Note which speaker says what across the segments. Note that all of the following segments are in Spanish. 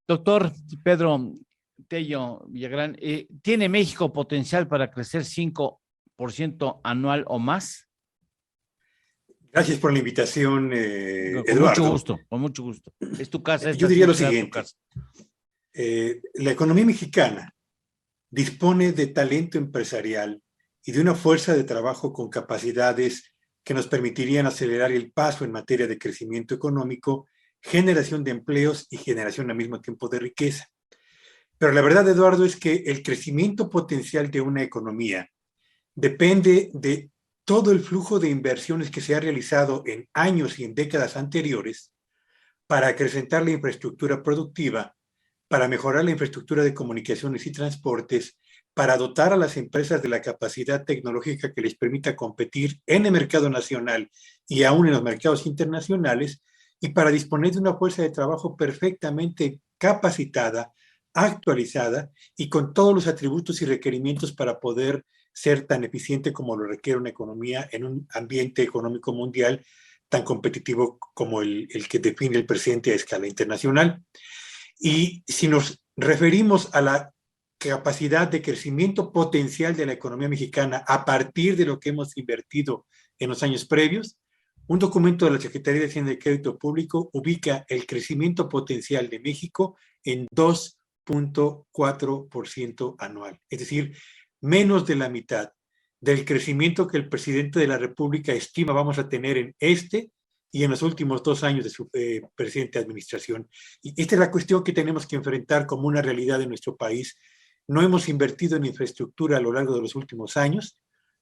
Speaker 1: Doctor Pedro Tello Villagrán, ¿tiene México potencial para crecer 5% anual o más?
Speaker 2: Gracias por la invitación,
Speaker 1: Con mucho
Speaker 2: Eduardo.
Speaker 1: gusto, con mucho gusto. Es tu casa,
Speaker 2: Yo
Speaker 1: esta
Speaker 2: diría lo
Speaker 1: siempre será tu
Speaker 2: siguiente.
Speaker 1: casa.
Speaker 2: La economía mexicana dispone de talento empresarial y de una fuerza de trabajo con capacidades que nos permitirían acelerar el paso en materia de crecimiento económico, generación de empleos y generación al mismo tiempo de riqueza. Pero la verdad, Eduardo, es que el crecimiento potencial de una economía depende de todo el flujo de inversiones que se ha realizado en años y en décadas anteriores para acrecentar la infraestructura productiva, para mejorar la infraestructura de comunicaciones y transportes, para dotar a las empresas de la capacidad tecnológica que les permita competir en el mercado nacional y aún en los mercados internacionales, y para disponer de una fuerza de trabajo perfectamente capacitada, actualizada y con todos los atributos y requerimientos para poder ser tan eficiente como lo requiere una economía en un ambiente económico mundial tan competitivo como el que define el presidente a escala internacional. Y si nos referimos a la capacidad de crecimiento potencial de la economía mexicana a partir de lo que hemos invertido en los años previos, un documento de la Secretaría de Hacienda y Crédito Público ubica el crecimiento potencial de México en 2.4% anual, es decir, menos de la mitad del crecimiento que el presidente de la República estima vamos a tener en este y en los últimos 2 años de su presente administración. Y esta es la cuestión que tenemos que enfrentar como una realidad de nuestro país. No hemos invertido en infraestructura a lo largo de los últimos años,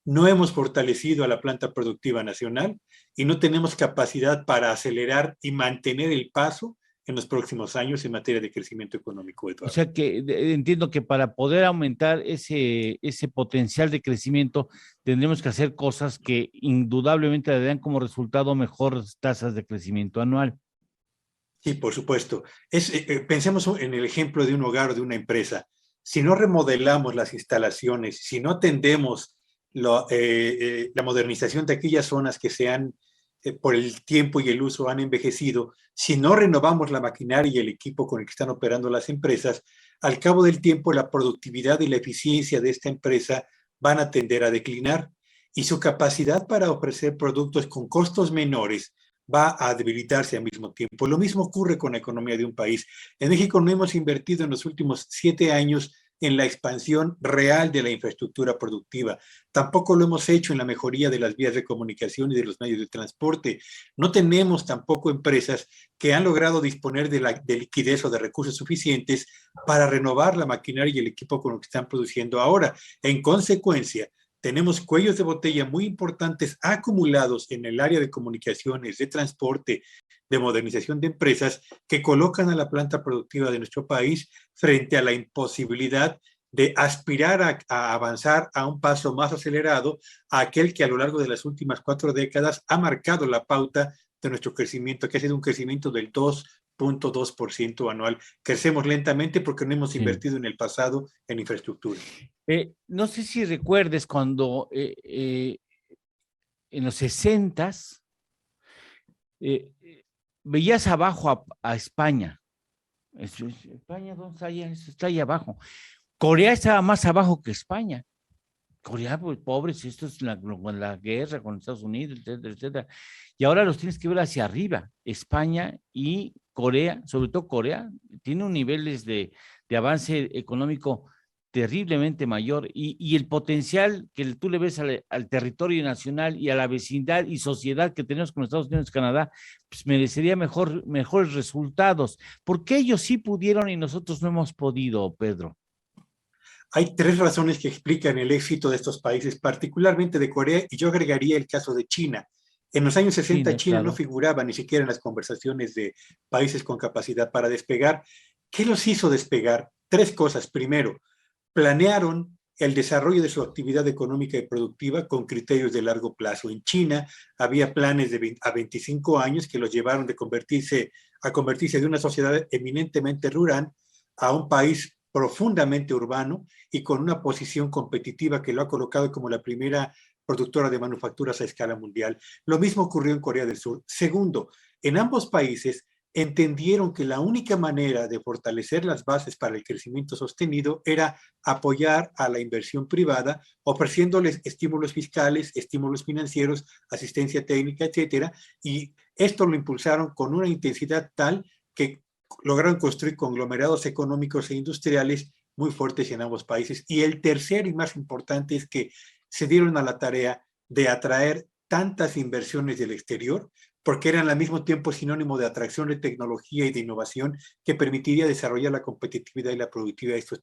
Speaker 2: no hemos fortalecido a la planta productiva nacional y no tenemos capacidad para acelerar y mantener el paso en los próximos años en materia de crecimiento económico, Eduardo.
Speaker 1: O sea que entiendo que para poder aumentar ese potencial de crecimiento tendremos que hacer cosas que indudablemente darán como resultado mejores tasas de crecimiento anual.
Speaker 2: Sí, por supuesto. Pensemos en el ejemplo de un hogar o de una empresa. Si no remodelamos las instalaciones, si no atendemos la modernización de aquellas zonas que se han, por el tiempo y el uso, han envejecido, si no renovamos la maquinaria y el equipo con el que están operando las empresas, al cabo del tiempo la productividad y la eficiencia de esta empresa van a tender a declinar y su capacidad para ofrecer productos con costos menores va a debilitarse al mismo tiempo. Lo mismo ocurre con la economía de un país. En México no hemos invertido en los últimos 7 años en la expansión real de la infraestructura productiva. Tampoco lo hemos hecho en la mejoría de las vías de comunicación y de los medios de transporte. No tenemos tampoco empresas que han logrado disponer de liquidez o de recursos suficientes para renovar la maquinaria y el equipo con lo que están produciendo ahora. En consecuencia, tenemos cuellos de botella muy importantes acumulados en el área de comunicaciones, de transporte, de modernización de empresas que colocan a la planta productiva de nuestro país frente a la imposibilidad de aspirar a avanzar a un paso más acelerado a aquel que a lo largo de las últimas 4 décadas ha marcado la pauta de nuestro crecimiento, que ha sido un crecimiento del 2.2% anual. Crecemos lentamente porque no hemos invertido en el pasado en infraestructura.
Speaker 1: No sé si recuerdes cuando en los 60s veías abajo a España. España, ¿dónde está allá? Está ahí abajo. Corea estaba más abajo que España. Corea, pues pobres, esto es la guerra con Estados Unidos, etcétera, etcétera. Y ahora los tienes que ver hacia arriba. España y Corea, sobre todo Corea, tiene un nivel de avance económico terriblemente mayor y el potencial que tú le ves al territorio nacional y a la vecindad y sociedad que tenemos con Estados Unidos y Canadá, pues merecería mejores resultados. ¿Por qué ellos sí pudieron y nosotros no hemos podido, Pedro?
Speaker 2: Hay 3 razones que explican el éxito de estos países, particularmente de Corea, y yo agregaría el caso de China. En los años 60 China claro, no figuraba ni siquiera en las conversaciones de países con capacidad para despegar. ¿Qué los hizo despegar? 3 cosas. Primero, planearon el desarrollo de su actividad económica y productiva con criterios de largo plazo. En China había planes a 25 años que los llevaron a convertirse de una sociedad eminentemente rural a un país profundamente urbano y con una posición competitiva que lo ha colocado como la primera productora de manufacturas a escala mundial. Lo mismo ocurrió en Corea del Sur. Segundo, en ambos países entendieron que la única manera de fortalecer las bases para el crecimiento sostenido era apoyar a la inversión privada, ofreciéndoles estímulos fiscales, estímulos financieros, asistencia técnica, etcétera, y esto lo impulsaron con una intensidad tal que lograron construir conglomerados económicos e industriales muy fuertes en ambos países. Y el tercer y más importante es que se dieron a la tarea de atraer tantas inversiones del exterior, porque eran al mismo tiempo sinónimo de atracción de tecnología y de innovación que permitiría desarrollar la competitividad y la productividad de estos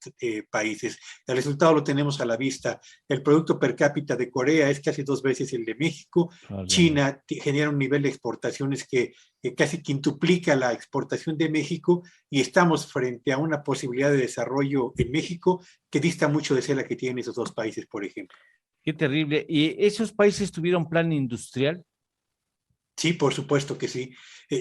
Speaker 2: países. El resultado lo tenemos a la vista. El producto per cápita de Corea es casi 2 veces el de México. China genera un nivel de exportaciones que casi quintuplica la exportación de México, y estamos frente a una posibilidad de desarrollo en México que dista mucho de ser la que tienen esos dos países, por ejemplo.
Speaker 1: Qué terrible. ¿Y esos países tuvieron plan industrial?
Speaker 2: Sí, por supuesto que sí.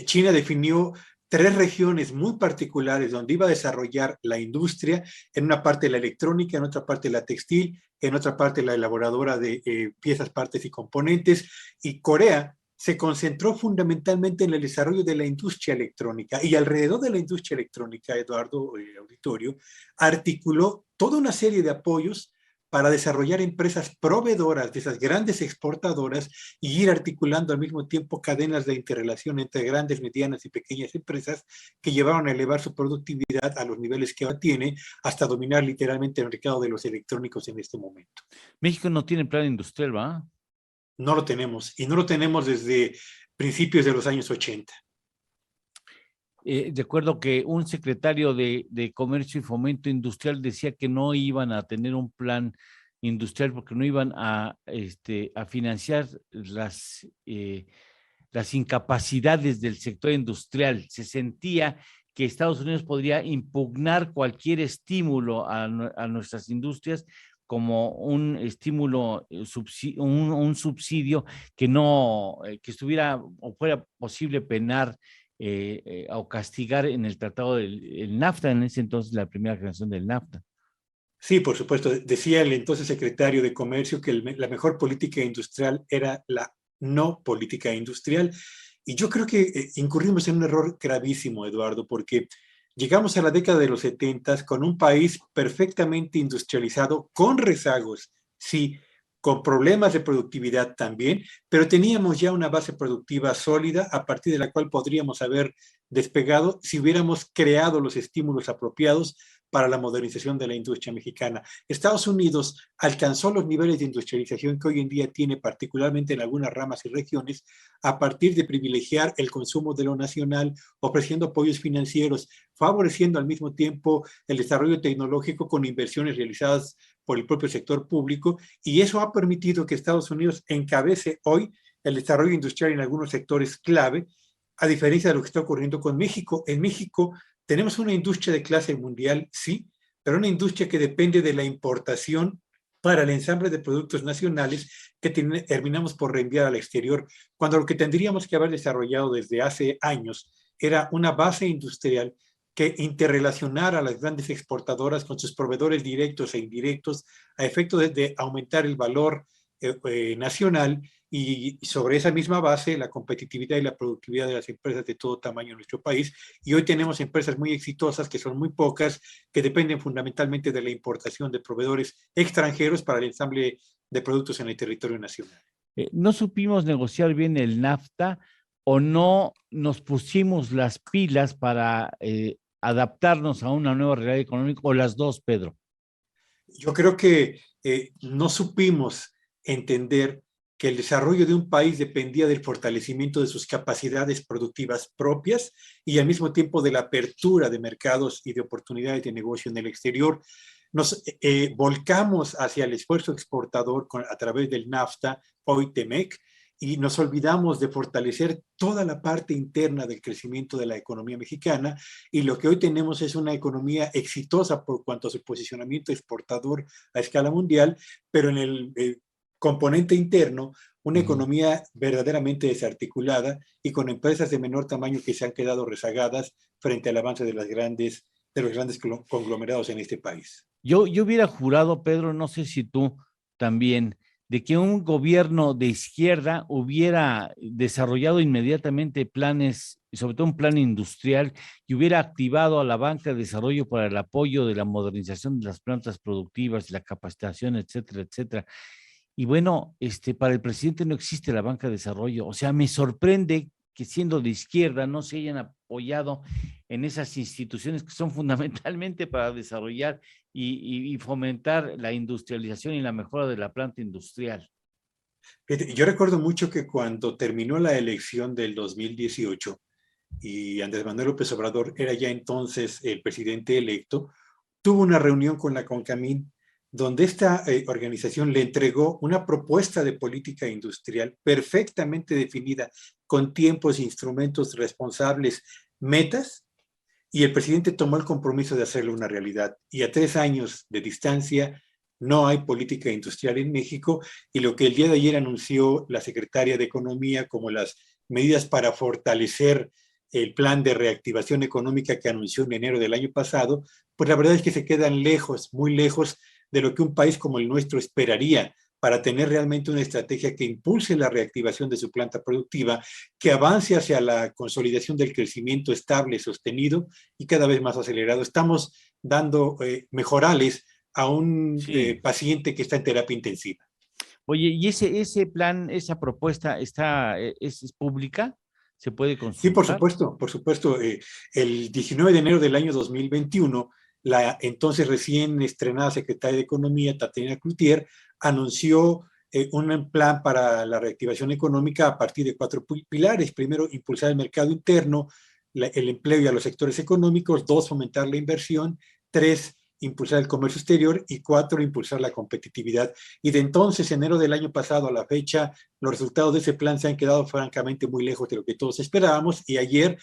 Speaker 2: China definió 3 regiones muy particulares donde iba a desarrollar la industria, en una parte la electrónica, en otra parte la textil, en otra parte la elaboradora de piezas, partes y componentes, y Corea se concentró fundamentalmente en el desarrollo de la industria electrónica, y alrededor de la industria electrónica, Eduardo, auditorio, articuló toda una serie de apoyos para desarrollar empresas proveedoras de esas grandes exportadoras y ir articulando al mismo tiempo cadenas de interrelación entre grandes, medianas y pequeñas empresas que llevaron a elevar su productividad a los niveles que ahora tiene, hasta dominar literalmente el mercado de los electrónicos en este momento.
Speaker 1: México no tiene plan industrial, ¿va?
Speaker 2: No lo tenemos, y no lo tenemos desde principios de los años 80.
Speaker 1: Recuerdo que un secretario de Comercio y Fomento Industrial decía que no iban a tener un plan industrial porque no iban a financiar las incapacidades del sector industrial. Se sentía que Estados Unidos podría impugnar cualquier estímulo a nuestras industrias como un estímulo, un subsidio que no, que estuviera o fuera posible penar o castigar en el tratado del NAFTA, en ese entonces la primera generación del NAFTA.
Speaker 2: Sí, por supuesto. Decía el entonces secretario de Comercio que la mejor política industrial era la no política industrial. Y yo creo que incurrimos en un error gravísimo, Eduardo, porque llegamos a la década de los 70 con un país perfectamente industrializado, con rezagos, sí, con problemas de productividad también, pero teníamos ya una base productiva sólida a partir de la cual podríamos haber despegado si hubiéramos creado los estímulos apropiados para la modernización de la industria mexicana. Estados Unidos alcanzó los niveles de industrialización que hoy en día tiene, particularmente en algunas ramas y regiones, a partir de privilegiar el consumo de lo nacional, ofreciendo apoyos financieros, favoreciendo al mismo tiempo el desarrollo tecnológico con inversiones realizadas por el propio sector público, y eso ha permitido que Estados Unidos encabece hoy el desarrollo industrial en algunos sectores clave, a diferencia de lo que está ocurriendo con México. En México tenemos una industria de clase mundial, sí, pero una industria que depende de la importación para el ensamble de productos nacionales que terminamos por reenviar al exterior, cuando lo que tendríamos que haber desarrollado desde hace años era una base industrial que interrelacionara a las grandes exportadoras con sus proveedores directos e indirectos a efecto de aumentar el valor nacional, y sobre esa misma base la competitividad y la productividad de las empresas de todo tamaño en nuestro país. Y hoy tenemos empresas muy exitosas, que son muy pocas, que dependen fundamentalmente de la importación de proveedores extranjeros para el ensamble de productos en el territorio nacional.
Speaker 1: No supimos negociar bien el NAFTA o no nos pusimos las pilas para adaptarnos a una nueva realidad económica, o las dos, Pedro.
Speaker 2: Yo creo que no supimos entender que el desarrollo de un país dependía del fortalecimiento de sus capacidades productivas propias y al mismo tiempo de la apertura de mercados y de oportunidades de negocio en el exterior. Nos volcamos hacia el esfuerzo exportador a través del NAFTA, hoy TEMEC, y nos olvidamos de fortalecer toda la parte interna del crecimiento de la economía mexicana, y lo que hoy tenemos es una economía exitosa por cuanto a su posicionamiento exportador a escala mundial, pero en el componente interno, una economía verdaderamente desarticulada y con empresas de menor tamaño que se han quedado rezagadas frente al avance de los grandes conglomerados en este país.
Speaker 1: Yo hubiera jurado, Pedro, no sé si tú también, de que un gobierno de izquierda hubiera desarrollado inmediatamente planes y sobre todo un plan industrial, y hubiera activado a la banca de desarrollo para el apoyo de la modernización de las plantas productivas, la capacitación, etcétera, etcétera. Y bueno, para el presidente no existe la banca de desarrollo. O sea, me sorprende que siendo de izquierda no se hayan apoyado en esas instituciones que son fundamentalmente para desarrollar y fomentar la industrialización y la mejora de la planta industrial.
Speaker 2: Fíjate, yo recuerdo mucho que cuando terminó la elección del 2018 y Andrés Manuel López Obrador era ya entonces el presidente electo, tuvo una reunión con la CONCAMIN donde esta organización le entregó una propuesta de política industrial perfectamente definida, con tiempos, instrumentos responsables, metas, y el presidente tomó el compromiso de hacerlo una realidad. Y a 3 años de distancia no hay política industrial en México, y lo que el día de ayer anunció la secretaria de Economía como las medidas para fortalecer el plan de reactivación económica que anunció en enero del año pasado, pues la verdad es que se quedan lejos, muy lejos de lo que un país como el nuestro esperaría para tener realmente una estrategia que impulse la reactivación de su planta productiva, que avance hacia la consolidación del crecimiento estable, sostenido y cada vez más acelerado. Estamos dando mejorales a un
Speaker 1: Sí.
Speaker 2: paciente que está en terapia intensiva.
Speaker 1: Oye, ¿y ese plan, esa propuesta es pública? ¿Se puede
Speaker 2: Sí, por
Speaker 1: consultar?
Speaker 2: supuesto, por supuesto. El 19 de enero del año 2021, la entonces recién estrenada secretaria de Economía, Tatiana Cloutier, anunció un plan para la reactivación económica a partir de 4 pilares. Primero, impulsar el mercado interno, el empleo y a los sectores económicos. 2, fomentar la inversión. 3, impulsar el comercio exterior. Y 4, impulsar la competitividad. Y de entonces, enero del año pasado a la fecha, los resultados de ese plan se han quedado francamente muy lejos de lo que todos esperábamos, y ayer,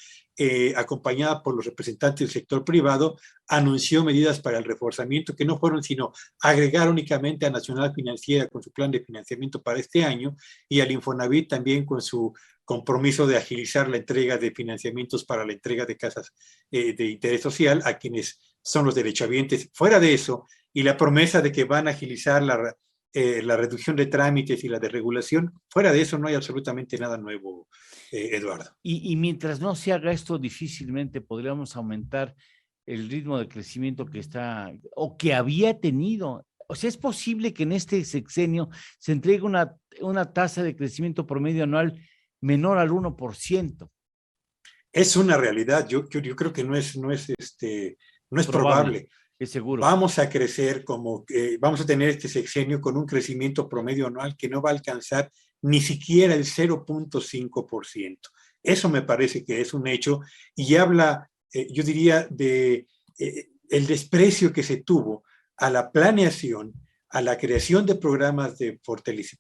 Speaker 2: acompañada por los representantes del sector privado, anunció medidas para el reforzamiento que no fueron sino agregar únicamente a Nacional Financiera con su plan de financiamiento para este año, y al Infonavit también con su compromiso de agilizar la entrega de financiamientos para la entrega de casas de interés social a quienes son los derechohabientes. Fuera de eso, y la promesa de que van a agilizar la reducción de trámites y la desregulación, fuera de eso no hay absolutamente nada nuevo, Eduardo.
Speaker 1: Y mientras no se haga esto, difícilmente podríamos aumentar el ritmo de crecimiento que está o que había tenido. O sea, es posible que en este sexenio se entregue una tasa de crecimiento promedio anual menor al 1%.
Speaker 2: Es una realidad. Yo creo que no es
Speaker 1: Probable,
Speaker 2: probable.
Speaker 1: es seguro.
Speaker 2: Vamos a crecer vamos a tener este sexenio con un crecimiento promedio anual que no va a alcanzar ni siquiera el 0.5%. Eso me parece que es un hecho, y habla, yo diría, de el desprecio que se tuvo a la planeación, a la creación de programas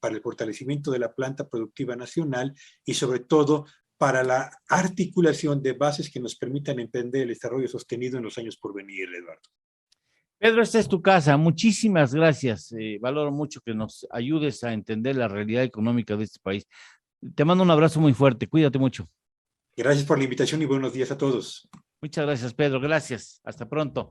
Speaker 2: para el fortalecimiento de la planta productiva nacional, y sobre todo para la articulación de bases que nos permitan emprender el desarrollo sostenido en los años por venir, Eduardo.
Speaker 1: Pedro, esta es tu casa. Muchísimas gracias. Valoro mucho que nos ayudes a entender la realidad económica de este país. Te mando un abrazo muy fuerte. Cuídate mucho.
Speaker 2: Gracias por la invitación y buenos días a todos.
Speaker 1: Muchas gracias, Pedro. Gracias. Hasta pronto.